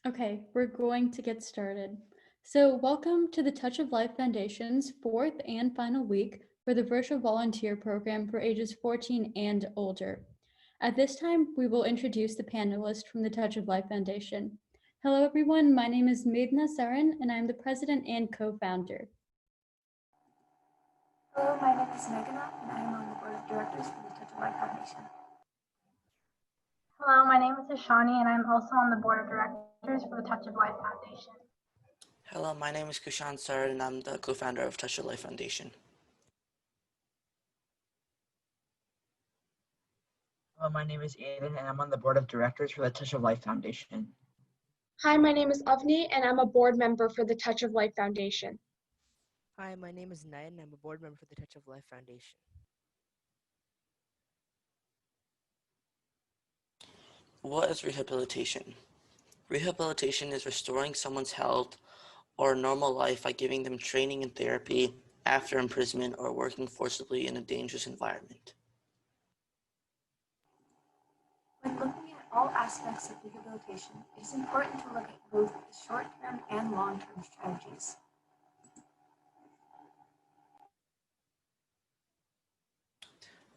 Okay, we're going to get started. So, welcome to the Touch of Life Foundation's fourth and final week for the Virtual Volunteer Program for ages 14 and older. At this time, we will introduce the panelists from the Touch of Life Foundation. Hello, everyone. My name is Medna Saran, and I'm the president and co-founder. Hello, my name is Meghana, and I am on the board of directors for the Touch of Life Foundation. Hello, my name is Ishani, and I'm also on the board of directors for the Touch of Life Foundation. Hello, my name is Kushan Sar, and I'm the co-founder of Touch of Life Foundation. Hello, my name is Aiden, and I'm on the board of directors for the Touch of Life Foundation. Hi, my name is Avni, and I'm a board member for the Touch of Life Foundation. Hi, my name is Nayan, and I'm a board member for the Touch of Life Foundation. What is rehabilitation? Rehabilitation is restoring someone's health or normal life by giving them training and therapy after imprisonment or working forcibly in a dangerous environment. When looking at all aspects of rehabilitation, it is important to look at both the short-term and long-term strategies.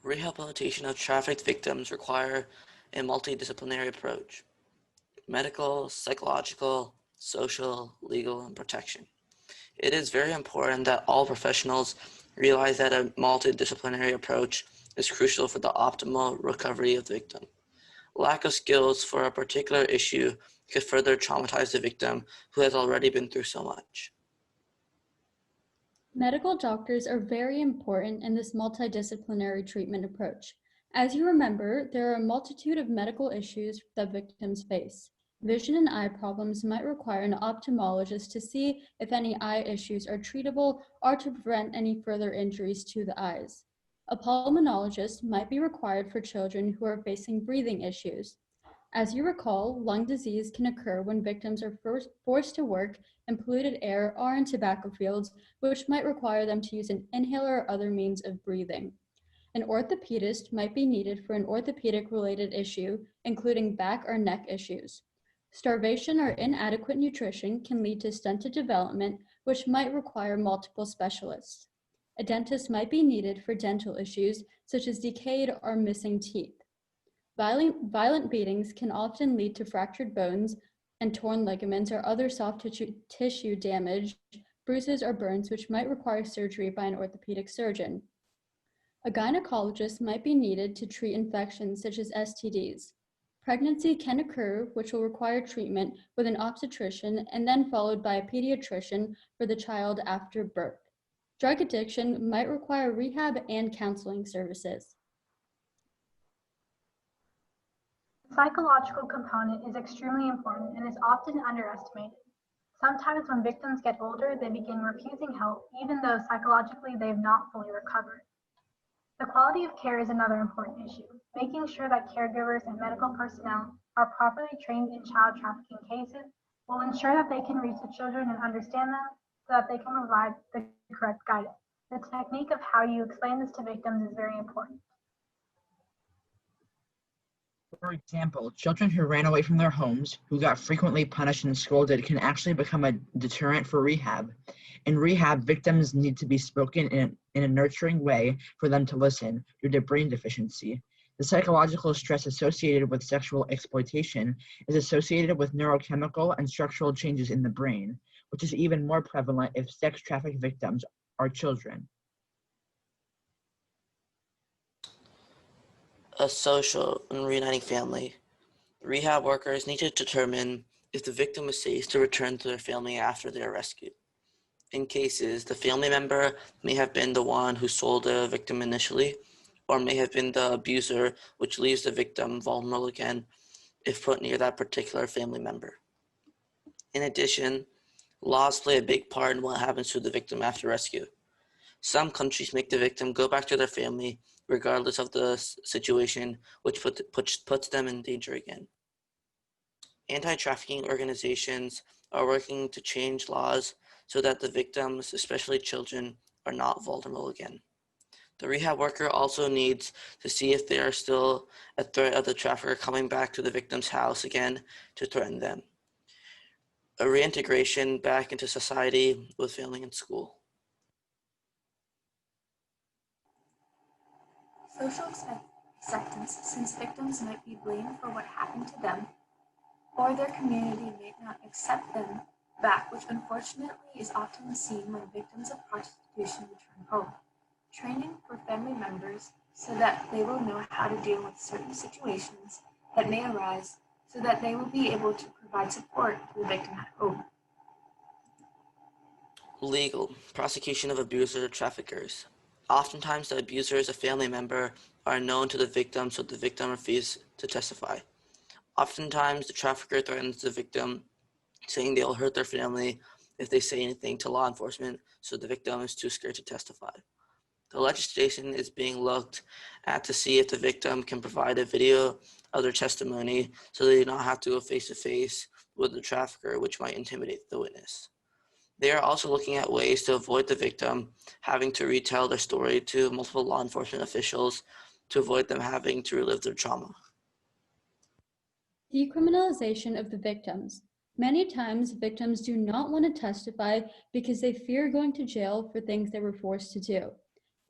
Rehabilitation of trafficked victims require a multidisciplinary approach: medical, psychological, social, legal, and protection. It is very important that all professionals realize that a multidisciplinary approach is crucial for the optimal recovery of the victim. Lack of skills for a particular issue could further traumatize the victim who has already been through so much. Medical doctors are very important in this multidisciplinary treatment approach. As you remember, there are a multitude of medical issues that victims face. Vision and eye problems might require an ophthalmologist to see if any eye issues are treatable or to prevent any further injuries to the eyes. A pulmonologist might be required for children who are facing breathing issues. As you recall, lung disease can occur when victims are forced to work in polluted air or in tobacco fields, which might require them to use an inhaler or other means of breathing. An orthopedist might be needed for an orthopedic-related issue, including back or neck issues. Starvation or inadequate nutrition can lead to stunted development, which might require multiple specialists. A dentist might be needed for dental issues, such as decayed or missing teeth. Violent beatings can often lead to fractured bones and torn ligaments or other soft tissue damage, bruises, or burns, which might require surgery by an orthopedic surgeon. A gynecologist might be needed to treat infections such as STDs. Pregnancy can occur, which will require treatment with an obstetrician and then followed by a pediatrician for the child after birth. Drug addiction might require rehab and counseling services. The psychological component is extremely important and is often underestimated. Sometimes when victims get older, they begin refusing help, even though psychologically they have not fully recovered. The quality of care is another important issue. Making sure that caregivers and medical personnel are properly trained in child trafficking cases will ensure that they can reach the children and understand them so that they can provide the correct guidance. The technique of how you explain this to victims is very important. For example, children who ran away from their homes, who got frequently punished and scolded, can actually become a deterrent for rehab. In rehab, victims need to be spoken in a nurturing way for them to listen due to brain deficiency. The psychological stress associated with sexual exploitation is associated with neurochemical and structural changes in the brain, which is even more prevalent if sex trafficked victims are children. A social and reuniting family. Rehab workers need to determine if the victim is safe to return to their family after they are rescued. In cases, the family member may have been the one who sold the victim initially, or may have been the abuser, which leaves the victim vulnerable again if put near that particular family member. In addition, laws play a big part in what happens to the victim after rescue. Some countries make the victim go back to their family regardless of the situation, which puts them in danger again. Anti-trafficking organizations are working to change laws so that the victims, especially children, are not vulnerable again. The rehab worker also needs to see if they are still a threat of the trafficker coming back to the victim's house again to threaten them. a reintegration back into society with family and school. Social acceptance, since victims might be blamed for what happened to them, or their community may not accept them back, which unfortunately is often seen when victims of prostitution return home. Training for family members so that they will know how to deal with certain situations that may arise so that they will be able to provide support to the victim at home. Legal, prosecution of abusers or traffickers. Oftentimes the abuser is a family member are known to the victim, so the victim refuses to testify. Oftentimes the trafficker threatens the victim, saying they will hurt their family if they say anything to law enforcement, so the victim is too scared to testify. The legislation is being looked at to see if the victim can provide a video of their testimony so they do not have to go face-to-face with the trafficker, which might intimidate the witness. They are also looking at ways to avoid the victim having to retell their story to multiple law enforcement officials to avoid them having to relive their trauma. Decriminalization of the victims. Many times, victims do not want to testify because they fear going to jail for things they were forced to do.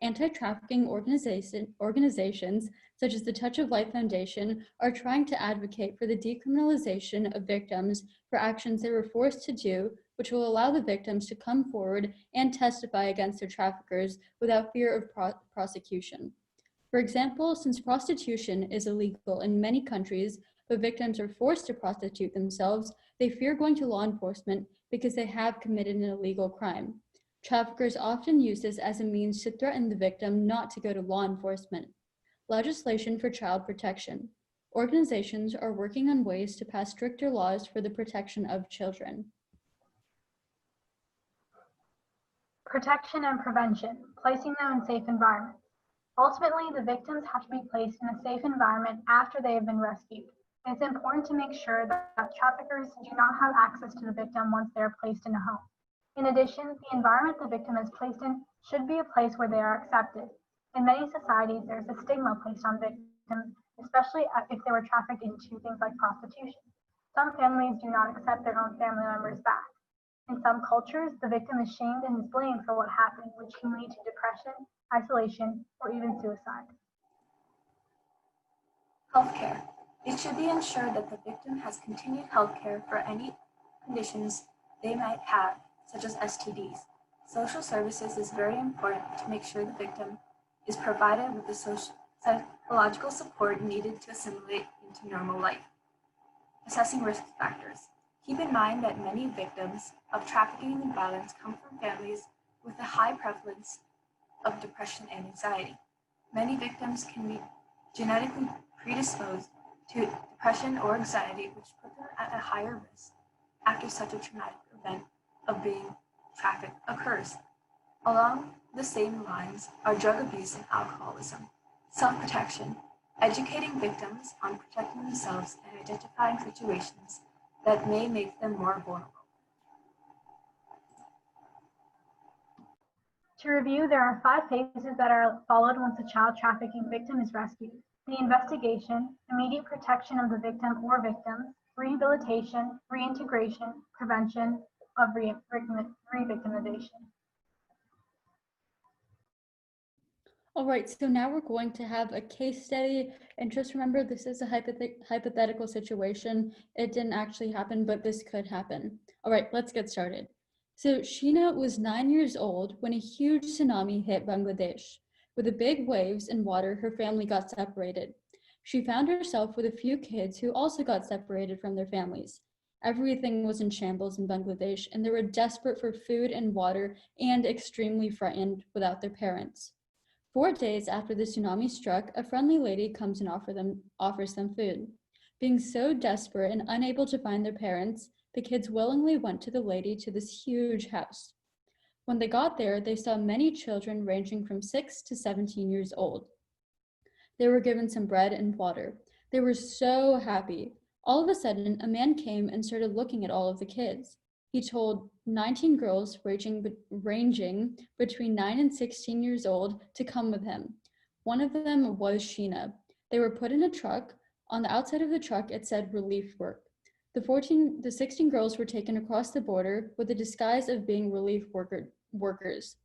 Anti-trafficking organizations, such as the Touch of Life Foundation, are trying to advocate for the decriminalization of victims for actions they were forced to do, which will allow the victims to come forward and testify against their traffickers without fear of prosecution. For example, since prostitution is illegal in many countries, but victims are forced to prostitute themselves, they fear going to law enforcement because they have committed an illegal crime. Traffickers often use this as a means to threaten the victim not to go to law enforcement. Legislation for child protection. Organizations are working on ways to pass stricter laws for the protection of children. Protection and prevention, placing them in safe environments. Ultimately, the victims have to be placed in a safe environment after they have been rescued. It's important to make sure that traffickers do not have access to the victim once they are placed in a home. In addition, the environment the victim is placed in should be a place where they are accepted. In many societies, there's a stigma placed on victims, especially if they were trafficked into things like prostitution. Some families do not accept their own family members back. In some cultures, the victim is shamed and is blamed for what happened, which can lead to depression, isolation, or even suicide. Healthcare. It should be ensured that the victim has continued healthcare for any conditions they might have, such as STDs. Social services is very important to make sure the victim is provided with the psychological support needed to assimilate into normal life. Assessing risk factors. Keep in mind that many victims of trafficking and violence come from families with a high prevalence of depression and anxiety. Many victims can be genetically predisposed to depression or anxiety, which put them at a higher risk after such a traumatic event of being trafficked occurs. Along the same lines are drug abuse and alcoholism. Self-protection, educating victims on protecting themselves and identifying situations that may make them more vulnerable. To review, there are 5 phases that are followed once a child trafficking victim is rescued. The investigation, immediate protection of the victim or victims, rehabilitation, reintegration, prevention of re-victimization. All right, so now we're going to have a case study. And just remember, this is a hypothetical situation. It didn't actually happen, but this could happen. All right, let's get started. So Sheena was 9 years old when a huge tsunami hit Bangladesh. With the big waves and water, her family got separated. She found herself with a few kids who also got separated from their families. Everything was in shambles in Bangladesh, and they were desperate for food and water and extremely frightened without their parents. 4 days after the tsunami struck, a friendly lady comes and offers them food. Being so desperate and unable to find their parents, the kids willingly went to the lady to this huge house. When they got there, they saw many children ranging from 6 to 17 years old. They were given some bread and water. They were so happy. All of a sudden, a man came and started looking at all of the kids. He told 19 girls ranging between 9 and 16 years old to come with him. One of them was Sheena. They were put in a truck. On the outside of the truck, it said relief work. The 16 girls were taken across the border with the disguise of being relief workers.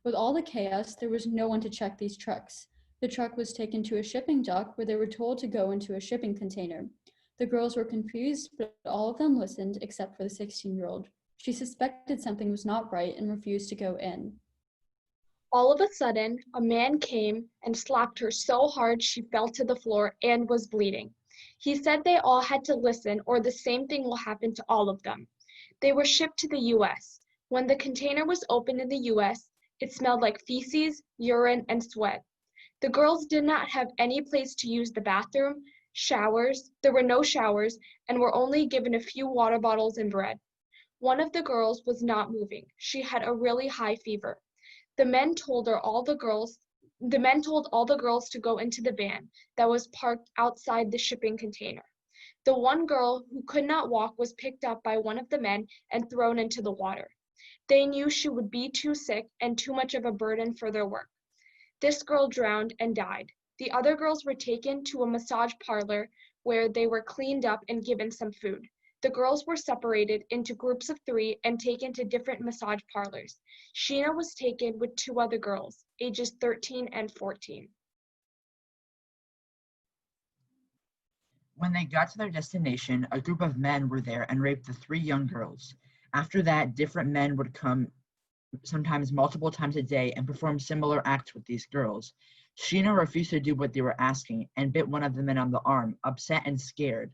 With all the chaos, there was no one to check these trucks. The truck was taken to a shipping dock where they were told to go into a shipping container. The girls were confused, but all of them listened except for the 16-year-old. She suspected something was not right and refused to go in. All of a sudden, a man came and slapped her so hard she fell to the floor and was bleeding. He said they all had to listen or the same thing will happen to all of them. They were shipped to the US. When the container was opened in the US, it smelled like feces, urine, and sweat. The girls did not have any place to use the bathroom, showers, there were no showers, and were only given a few water bottles and bread. One of the girls was not moving. She had a really high fever. The men told all the girls to go into the van that was parked outside the shipping container. The one girl who could not walk was picked up by one of the men and thrown into the water. They knew she would be too sick and too much of a burden for their work. This girl drowned and died. The other girls were taken to a massage parlor where they were cleaned up and given some food. The girls were separated into groups of 3 and taken to different massage parlors. Sheena was taken with 2 other girls, ages 13 and 14. When they got to their destination, a group of men were there and raped the 3 young girls. After that, different men would come sometimes multiple times a day and perform similar acts with these girls. Sheena refused to do what they were asking and bit one of the men on the arm, upset and scared.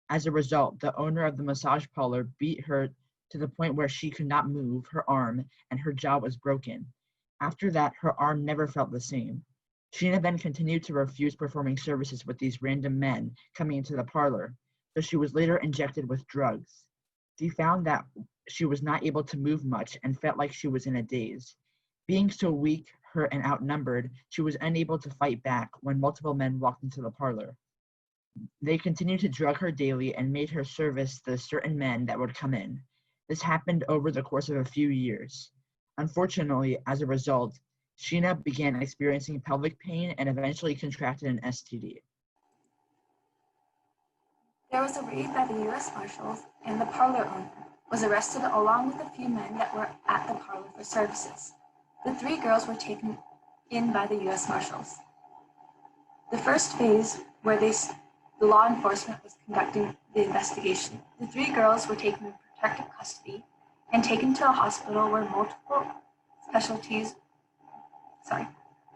As a result, the owner of the massage parlor beat her to the point where she could not move her arm and her jaw was broken. After that, her arm never felt the same. Sheena then continued to refuse performing services with these random men coming into the parlor, so she was later injected with drugs. She found that she was not able to move much and felt like she was in a daze. Being so weak, hurt, and outnumbered, she was unable to fight back when multiple men walked into the parlor. They continued to drug her daily and made her service the certain men that would come in. This happened over the course of a few years. Unfortunately, as a result, Sheena began experiencing pelvic pain and eventually contracted an STD. There was a raid by the US Marshals, and the parlor owner was arrested along with a few men that were at the parlor for services. The 3 girls were taken in by the US Marshals. The first phase, where the law enforcement was conducting the investigation, the 3 girls were taken in protective custody and taken to a hospital where multiple specialties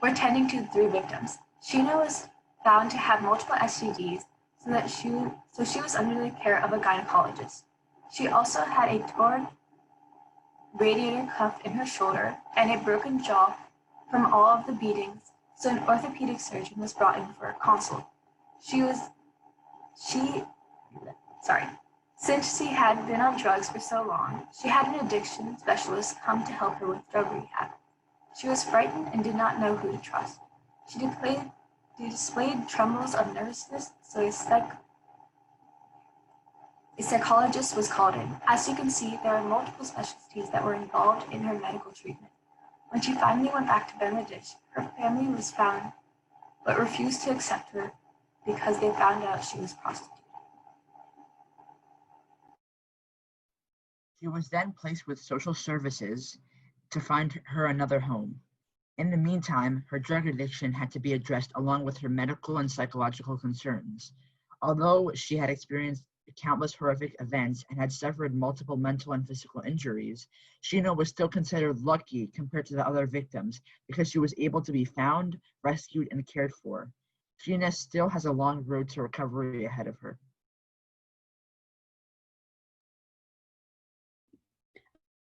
were tending to the 3 victims. Sheena was found to have multiple STDs, so she was under the care of a gynecologist. She also had a torn radiator cuff in her shoulder and a broken jaw from all of the beatings, so an orthopedic surgeon was brought in for a consult. Since she had been on drugs for so long, she had an addiction specialist come to help her with drug rehab. She was frightened and did not know who to trust. She displayed trembles of nervousness, so a psychologist was called in. As you can see, there are multiple specialties that were involved in her medical treatment. When she finally went back to Bangladesh, her family was found, but refused to accept her because they found out she was prostituted. She was then placed with social services to find her another home. In the meantime, her drug addiction had to be addressed along with her medical and psychological concerns. Although she had experienced countless horrific events and had suffered multiple mental and physical injuries, Sheena was still considered lucky compared to the other victims because she was able to be found, rescued, and cared for. Sheena still has a long road to recovery ahead of her.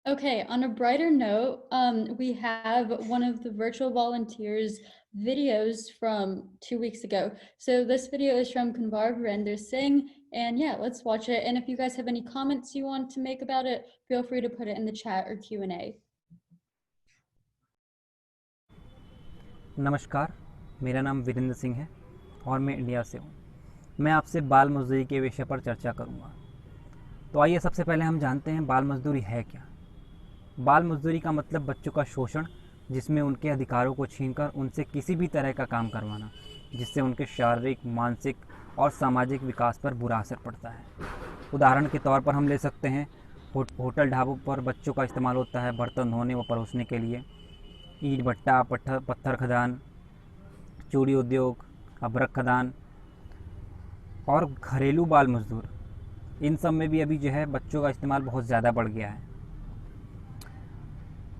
Okay, on a brighter note, we have one of the virtual volunteers videos from 2 weeks ago. So this video is from Kanvar Virender Singh, and yeah, let's watch it. And if you guys have any comments you want to make about it, feel free to put it in the chat or Q&A. नमस्कार, मेरा नाम वीरेंद्र सिंह है और मैं India से हूँ। मैं आपसे बाल मजदूरी के विषय पर चर्चा करूँगा। तो आइए सबसे पहले हम जानते हैं बाल मजदूरी है क्या। बाल मजदूरी का मतलब बच्चों का शोषण, जिसमें उनके अधिकारों को छीनकर उनसे किसी भी तरह का काम करवाना, जिससे उनके शारीरिक, मानसिक और सामाजिक विकास पर बुरा असर पड़ता है। उदाहरण के तौर पर हम ले सकते हैं होटल ढाबों पर बच्चों का इस्तेमाल होता है बर्तन धोने व परोसने के लिए। ईंट भट्टा, पत्थर खदान, चूड़ी उद्योग, अभ्रक खदान और घरेलू बाल मजदूर, इन सब में भी अभी जो है बच्चों का इस्तेमाल बहुत ज़्यादा बढ़ गया है।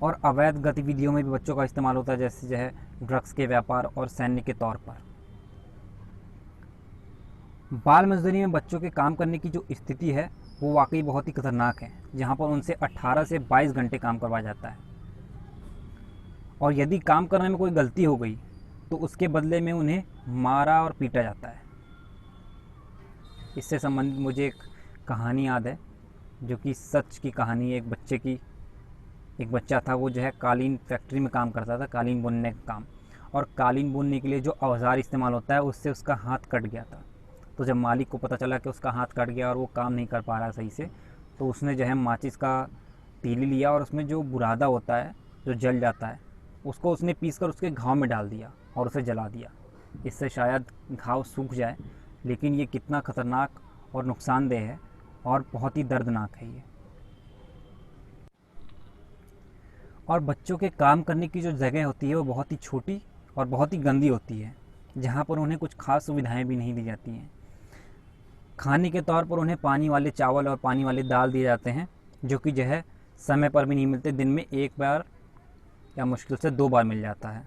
और अवैध गतिविधियों में भी बच्चों का इस्तेमाल होता है, जैसे जो है ड्रग्स के व्यापार और सैन्य के तौर पर। बाल मजदूरी में बच्चों के काम करने की जो स्थिति है वो वाकई बहुत ही खतरनाक है, जहाँ पर उनसे 18 से 22 घंटे काम करवाया जाता है। और यदि काम करने में कोई गलती हो गई तो उसके बदले में उन्हें मारा और पीटा जाता है। इससे संबंधित मुझे एक कहानी याद है, जो कि सच की कहानी है। एक बच्चा था, वो जो है कालीन फैक्ट्री में काम करता था, कालीन बुनने का काम। और कालीन बुनने के लिए जो औजार इस्तेमाल होता है उससे उसका हाथ कट गया था। तो जब मालिक को पता चला कि उसका हाथ कट गया और वो काम नहीं कर पा रहा सही से, तो उसने जो है माचिस का तीली लिया और उसमें जो बुरादा होता है जो जल जाता है, उसको उसने पीसकर उसके घाव में डाल दिया और उसे जला दिया। इससे शायद घाव सूख जाए, लेकिन ये कितना खतरनाक और नुकसानदेह है और बहुत ही दर्दनाक है ये। और बच्चों के काम करने की जो जगह होती है वो बहुत ही छोटी और बहुत ही गंदी होती है, जहाँ पर उन्हें कुछ खास सुविधाएं भी नहीं दी जाती हैं। खाने के तौर पर उन्हें पानी वाले चावल और पानी वाले दाल दिए जाते हैं, जो कि जो है समय पर भी नहीं मिलते। दिन में एक बार या मुश्किल से 2 बार मिल जाता है।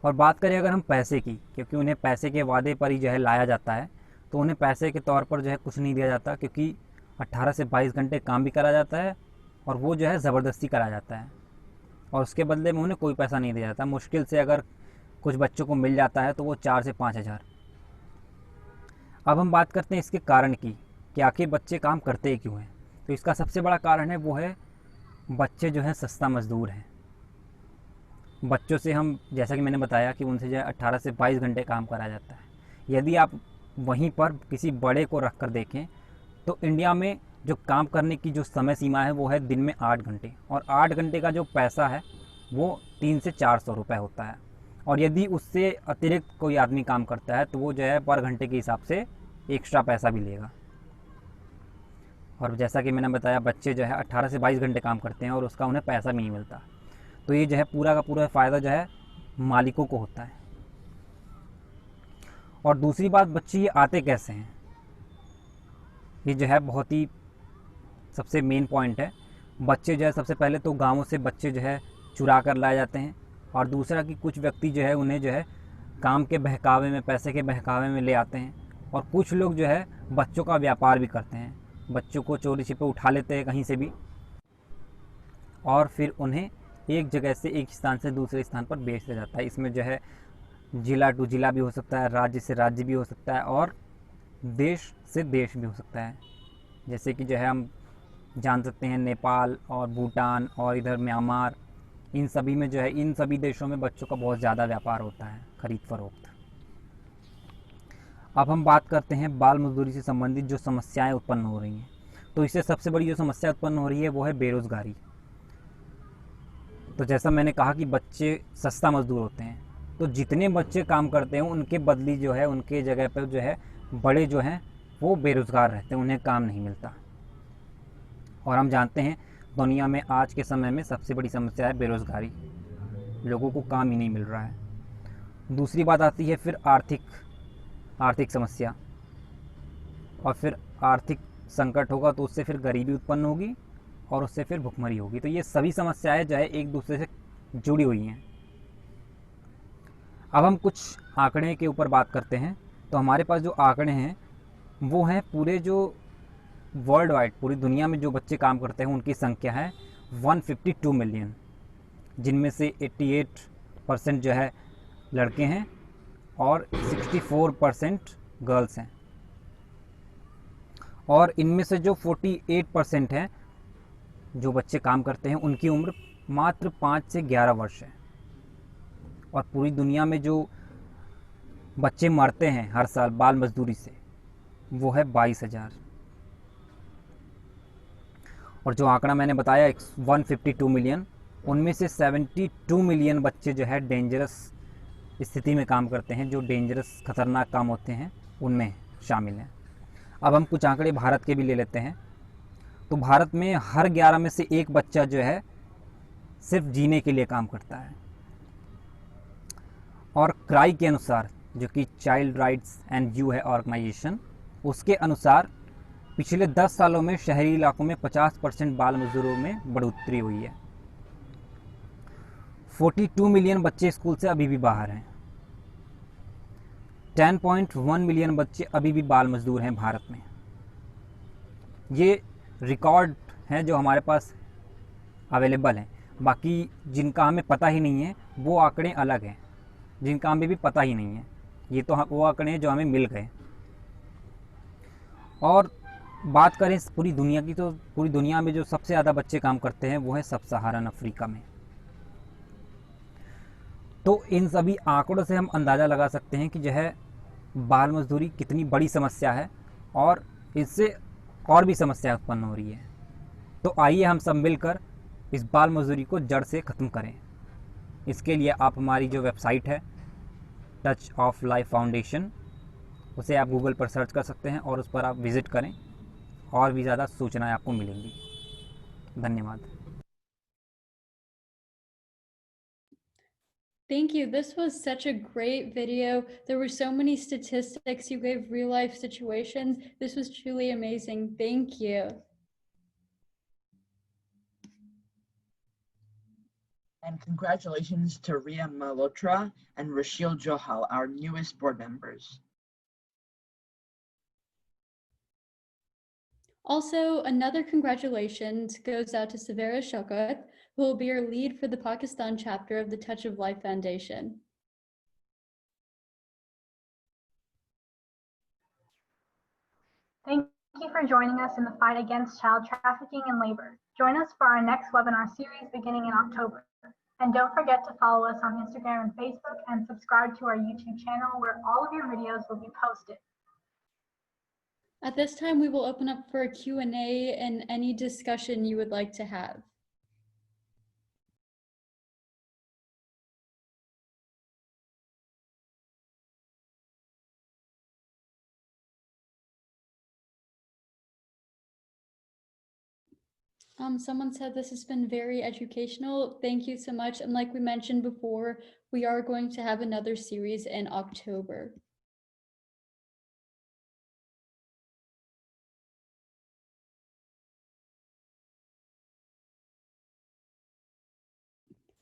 और बात करें अगर हम पैसे की, क्योंकि उन्हें पैसे के वादे पर ही जो है लाया जाता है, तो उन्हें पैसे के तौर पर जो है कुछ नहीं दिया जाता, क्योंकि 18 से 22 घंटे काम भी करा जाता है और वो जो है ज़बरदस्ती करा जाता है और उसके बदले में उन्हें कोई पैसा नहीं दिया जाता। मुश्किल से अगर कुछ बच्चों को मिल जाता है तो वो 4 से 5 हज़ार। अब हम बात करते हैं इसके कारण की कि आखिर बच्चे काम करते क्यों हैं। तो इसका सबसे बड़ा कारण है वो है बच्चे जो हैं सस्ता मज़दूर हैं। बच्चों से हम, जैसा कि मैंने बताया कि उनसे जो है 18 से 22 घंटे काम करा जाता है। यदि आप वहीं पर किसी बड़े को रख कर देखें तो इंडिया में जो काम करने की जो समय सीमा है वो है दिन में 8 घंटे, और 8 घंटे का जो पैसा है वो 300 से 400 रुपये होता है। और यदि उससे अतिरिक्त कोई आदमी काम करता है तो वो जो है पर घंटे के हिसाब से एक्स्ट्रा पैसा भी लेगा। और जैसा कि मैंने बताया, बच्चे जो है 18 से 22 घंटे काम करते हैं और उसका उन्हें पैसा भी नहीं मिलता। तो ये जो है पूरा का पूरा फ़ायदा जो है मालिकों को होता है। और दूसरी बात, बच्चे ये आते कैसे हैं, ये जो है बहुत ही सबसे मेन पॉइंट है। बच्चे जो है सबसे पहले तो गाँवों से बच्चे जो है चुरा कर लाए जाते हैं, और दूसरा कि कुछ व्यक्ति जो है उन्हें जो है काम के बहकावे में, पैसे के बहकावे में ले आते हैं। और कुछ लोग जो है बच्चों का व्यापार भी करते हैं, बच्चों को चोरी छिपे उठा लेते हैं कहीं से भी और फिर उन्हें एक जगह से एक स्थान से दूसरे स्थान पर बेच दिया जाता है। इसमें जो है जिला टू जिला भी हो सकता है, राज्य से राज्य भी हो सकता है और देश से देश भी हो सकता है। जैसे कि जो है हम जान सकते हैं नेपाल और भूटान और इधर म्यांमार, इन सभी में जो है, इन सभी देशों में बच्चों का बहुत ज़्यादा व्यापार होता है, खरीद फरोख्त। अब हम बात करते हैं बाल मजदूरी से संबंधित जो समस्याएं उत्पन्न हो रही हैं। तो इससे सबसे बड़ी जो समस्या उत्पन्न हो रही है वो है बेरोज़गारी। तो जैसा मैंने कहा कि बच्चे सस्ता मजदूर होते हैं, तो जितने बच्चे काम करते हैं उनके बदली जो है, उनके जगह पर जो है बड़े जो हैं वो बेरोज़गार रहते हैं, उन्हें काम नहीं मिलता। और हम जानते हैं दुनिया में आज के समय में सबसे बड़ी समस्या है बेरोज़गारी, लोगों को काम ही नहीं मिल रहा है। दूसरी बात आती है फिर आर्थिक समस्या, और फिर आर्थिक संकट होगा तो उससे फिर गरीबी उत्पन्न होगी और उससे फिर भुखमरी होगी। तो ये सभी समस्याएं जो है एक दूसरे से जुड़ी हुई हैं। अब हम कुछ आंकड़े के ऊपर बात करते हैं। तो हमारे पास जो आंकड़े हैं वो हैं पूरे जो वर्ल्ड वाइड, पूरी दुनिया में जो बच्चे काम करते हैं उनकी संख्या है 152 मिलियन, जिनमें से 88% जो है लड़के हैं और 64% गर्ल्स हैं। और इनमें से जो 48% हैं जो बच्चे काम करते हैं उनकी उम्र मात्र 5 से 11 वर्ष है। और पूरी दुनिया में जो बच्चे मरते हैं हर साल बाल मजदूरी से वो है 22,000। और जो आंकड़ा मैंने बताया 152 मिलियन, उनमें से 72 मिलियन बच्चे जो है डेंजरस स्थिति में काम करते हैं, जो डेंजरस खतरनाक काम होते हैं उनमें शामिल हैं। अब हम कुछ आंकड़े भारत के भी ले लेते हैं। तो भारत में हर 11 में से एक बच्चा जो है सिर्फ जीने के लिए काम करता है। और क्राई के अनुसार, जो कि चाइल्ड राइट्स एंड यू है ऑर्गेनाइजेशन, उसके अनुसार पिछले 10 सालों में शहरी इलाकों में 50% बाल मजदूरों में बढ़ोतरी हुई है। 42 मिलियन बच्चे स्कूल से अभी भी बाहर हैं। 10.1 मिलियन बच्चे अभी भी बाल मजदूर हैं भारत में। ये रिकॉर्ड हैं जो हमारे पास अवेलेबल हैं। बाकी जिनका हमें पता ही नहीं है वो आंकड़े अलग हैं, जिनका हमें भी पता ही नहीं है। ये तो वो आंकड़े हैं जो हमें मिल गए। और बात करें पूरी दुनिया की, तो पूरी दुनिया में जो सबसे ज़्यादा बच्चे काम करते हैं वो है सब सहारन अफ्रीका में। तो इन सभी आंकड़ों से हम अंदाज़ा लगा सकते हैं कि जो है बाल मजदूरी कितनी बड़ी समस्या है और इससे और भी समस्या उत्पन्न हो रही है। तो आइए हम सब मिलकर इस बाल मजदूरी को जड़ से ख़त्म करें। इसके लिए आप हमारी जो वेबसाइट है टच ऑफ लाइफ फाउंडेशन, उसे आप गूगल पर सर्च कर सकते हैं और उस पर आप विज़िट करें। और भी ज़्यादा सूचनाएं आपको मिलेंगी। धन्यवाद। Thank you. This was such a great video. There were so many statistics. You gave real life situations. This was truly amazing. Thank you. And congratulations to Ria Malhotra and Rashil Johal, our newest board members. Also, another congratulations goes out to Savera Shokat, who will be your lead for the Pakistan chapter of the Touch of Life Foundation. Thank you for joining us in the fight against child trafficking and labor. Join us for our next webinar series beginning in October. And don't forget to follow us on Instagram and Facebook and subscribe to our YouTube channel where all of your videos will be posted. At this time, we will open up for a Q&A and any discussion you would like to have. Someone said this has been very educational. Thank you so much. And like we mentioned before, we are going to have another series in October.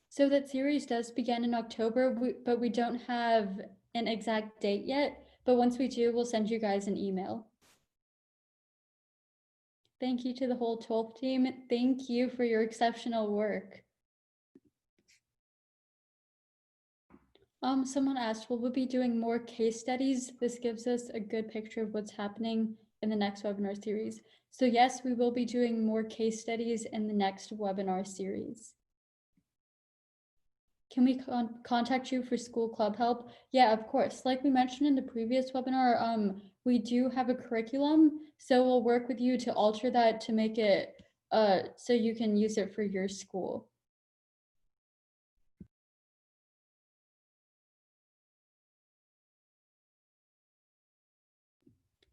So that series does begin in October, but we don't have an exact date yet. But once we do, we'll send you guys an email. Thank you to the whole TOLF team. Thank you for your exceptional work. Someone asked, will we be doing more case studies? This gives us a good picture of what's happening in the next webinar series. So yes, we will be doing more case studies in the next webinar series. Can we contact you for school club help? Yeah, of course. Like we mentioned in the previous webinar, we do have a curriculum, so we'll work with you to alter that to make it so you can use it for your school.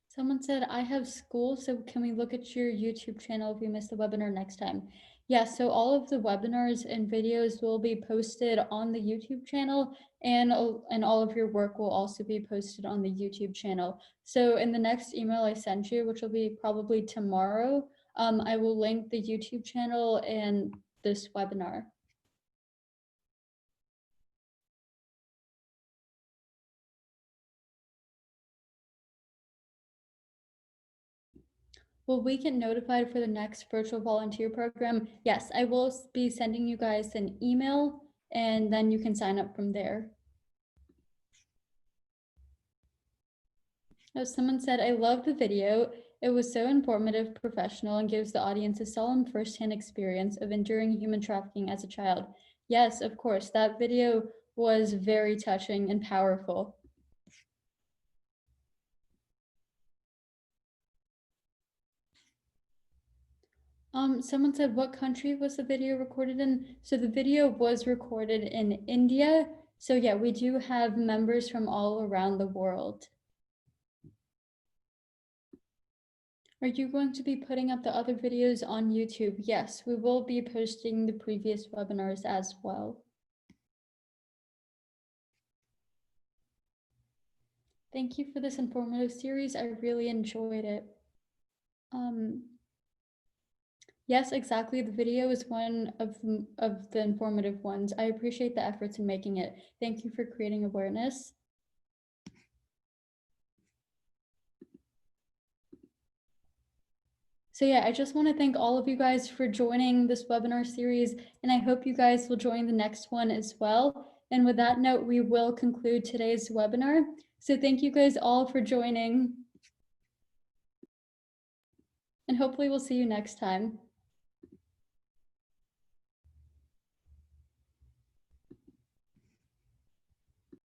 Someone said, I have school, so can we look at your YouTube channel if we miss the webinar next time? Yeah, so all of the webinars and videos will be posted on the YouTube channel, and all of your work will also be posted on the YouTube channel. So in the next email I send you, which will be probably tomorrow, I will link the YouTube channel and this webinar. Will we get notified for the next virtual volunteer program? Yes, I will be sending you guys an email and then you can sign up from there. Oh, someone said, I love the video. It was so informative, professional, and gives the audience a solemn firsthand experience of enduring human trafficking as a child. Yes, of course, that video was very touching and powerful. Someone said, what country was the video recorded in? So the video was recorded in India. So yeah, we do have members from all around the world. Are you going to be putting up the other videos on YouTube? Yes, we will be posting the previous webinars as well. Thank you for this informative series. I really enjoyed it. Yes, exactly. The video is one of the informative ones. I appreciate the efforts in making it. Thank you for creating awareness. So yeah, I just want to thank all of you guys for joining this webinar series, and I hope you guys will join the next one as well. And with that note, we will conclude today's webinar. So thank you guys all for joining, and hopefully we'll see you next time.